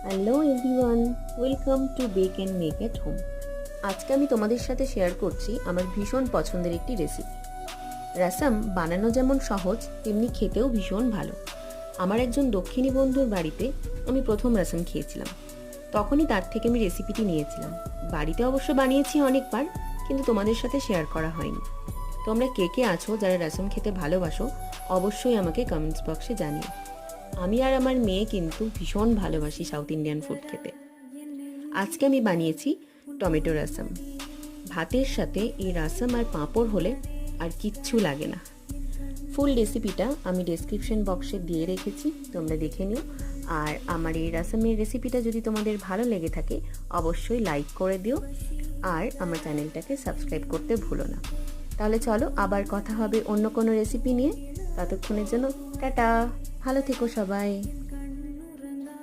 Hello everyone, welcome to beck and make at home. আজকে আমি তোমাদের সাথে শেয়ার করছি আমার ভীষণ পছন্দের একটি রেসিপি। রাসাম বানানো যেমন সহজ, তেমনি খেতেও ভীষণ ভালো। আমার একজন দক্ষিণী বন্ধুর বাড়িতে আমি প্রথম রাসাম খেয়েছিলাম। তখনই তার থেকে আমি রেসিপিটি নিয়েছিলাম। বাড়িতে অবশ্য বানিয়েছি অনেকবার, কিন্তু তোমাদের সাথে শেয়ার করা হয়নি। তোমরা কে কে আছো যারা রাসাম খেতে ভালোবাসো, অবশ্যই আমাকে কমেন্টস বক্সে জানিও। আমি আর আমার মেয়ে কিন্তু ভীষণ ভালোবাসি সাউথ ইন্ডিয়ান ফুড খেতে। আজকে আমি বানিয়েছি টমেটো রাসাম। ভাতের সাথে এই রাসাম আর পাঁপড় হলে আর কিচ্ছু লাগে না। ফুল রেসিপিটা আমি ডেসক্রিপশন বক্সে দিয়ে রেখেছি, তোমরা দেখে নিও। আর আমার এই রাসামের রেসিপিটা যদি তোমাদের ভালো লেগে থাকে, অবশ্যই লাইক করে দিও আর আমার চ্যানেলটাকে সাবস্ক্রাইব করতে ভুলো না। তাহলে চলো, আবার কথা হবে অন্য কোনো রেসিপি নিয়ে। ততক্ষণের জন্য টাটা, ভালো থেকো সবাই।